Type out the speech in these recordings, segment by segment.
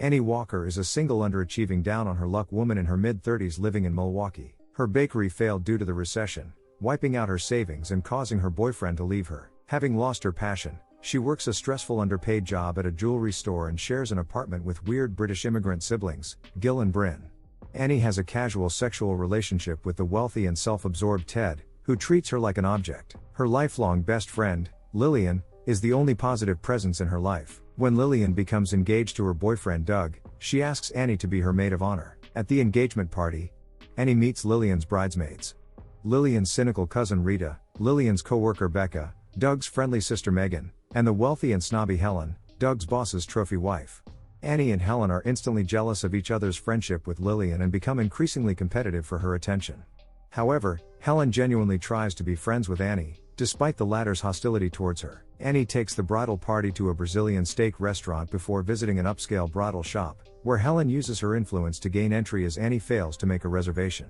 Annie Walker is a single underachieving down on her luck woman in her mid-30s living in Milwaukee. Her bakery failed due to the recession, wiping out her savings and causing her boyfriend to leave her. Having lost her passion, she works a stressful underpaid job at a jewelry store and shares an apartment with weird British immigrant siblings, Gil and Bryn. Annie has a casual sexual relationship with the wealthy and self-absorbed Ted, who treats her like an object. Her lifelong best friend, Lillian, is the only positive presence in her life. When Lillian becomes engaged to her boyfriend Doug, she asks Annie to be her maid of honor. At the engagement party, Annie meets Lillian's bridesmaids. Lillian's cynical cousin Rita, Lillian's co-worker Becca, Doug's friendly sister Megan, and the wealthy and snobby Helen, Doug's boss's trophy wife. Annie and Helen are instantly jealous of each other's friendship with Lillian and become increasingly competitive for her attention. However, Helen genuinely tries to be friends with Annie, despite the latter's hostility towards her. Annie takes the bridal party to a Brazilian steak restaurant before visiting an upscale bridal shop, where Helen uses her influence to gain entry as Annie fails to make a reservation.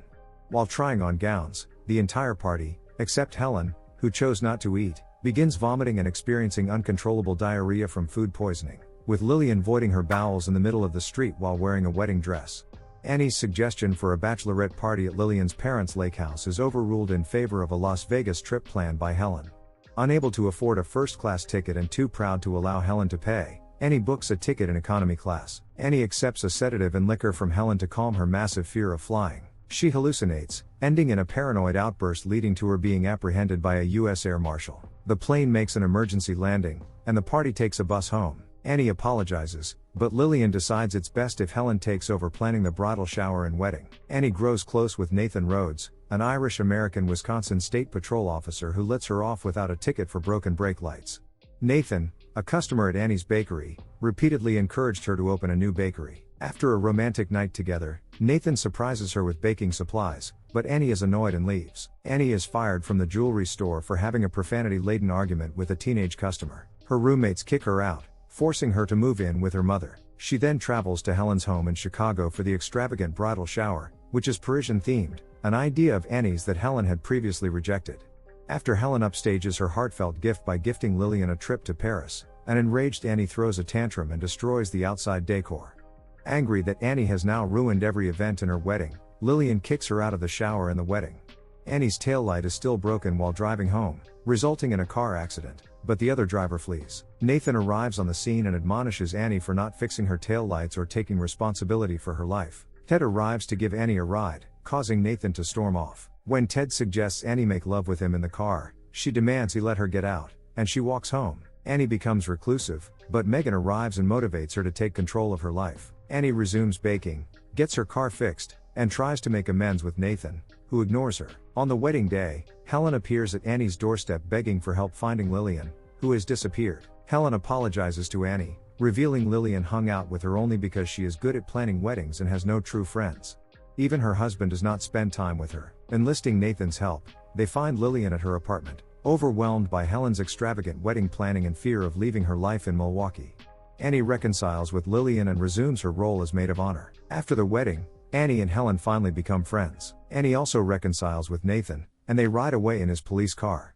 While trying on gowns, the entire party, except Helen, who chose not to eat, begins vomiting and experiencing uncontrollable diarrhea from food poisoning, with Lillian voiding her bowels in the middle of the street while wearing a wedding dress. Annie's suggestion for a bachelorette party at Lillian's parents' lake house is overruled in favor of a Las Vegas trip planned by Helen. Unable to afford a first-class ticket and too proud to allow Helen to pay, Annie books a ticket in economy class. Annie accepts a sedative and liquor from Helen to calm her massive fear of flying. She hallucinates, ending in a paranoid outburst leading to her being apprehended by a U.S. Air Marshal. The plane makes an emergency landing, and the party takes a bus home. Annie apologizes, but Lillian decides it's best if Helen takes over planning the bridal shower and wedding. Annie grows close with Nathan Rhodes, an Irish-American Wisconsin State Patrol officer who lets her off without a ticket for broken brake lights. Nathan, a customer at Annie's bakery, repeatedly encouraged her to open a new bakery. After a romantic night together, Nathan surprises her with baking supplies, but Annie is annoyed and leaves. Annie is fired from the jewelry store for having a profanity-laden argument with a teenage customer. Her roommates kick her out, forcing her to move in with her mother. She then travels to Helen's home in Chicago for the extravagant bridal shower, which is Parisian-themed, an idea of Annie's that Helen had previously rejected. After Helen upstages her heartfelt gift by gifting Lillian a trip to Paris, an enraged Annie throws a tantrum and destroys the outside decor. Angry that Annie has now ruined every event in her wedding, Lillian kicks her out of the shower and the wedding. Annie's taillight is still broken while driving home, resulting in a car accident, but the other driver flees. Nathan arrives on the scene and admonishes Annie for not fixing her taillights or taking responsibility for her life. Ted arrives to give Annie a ride, causing Nathan to storm off. When Ted suggests Annie make love with him in the car, she demands he let her get out, and she walks home. Annie becomes reclusive, but Megan arrives and motivates her to take control of her life. Annie resumes baking, gets her car fixed, and tries to make amends with Nathan, who ignores her. On the wedding day, Helen appears at Annie's doorstep begging for help finding Lillian, who has disappeared. Helen apologizes to Annie, revealing Lillian hung out with her only because she is good at planning weddings and has no true friends. Even her husband does not spend time with her. Enlisting Nathan's help, they find Lillian at her apartment, overwhelmed by Helen's extravagant wedding planning and fear of leaving her life in Milwaukee. Annie reconciles with Lillian and resumes her role as maid of honor. After the wedding, Annie and Helen finally become friends. Annie also reconciles with Nathan, and they ride away in his police car.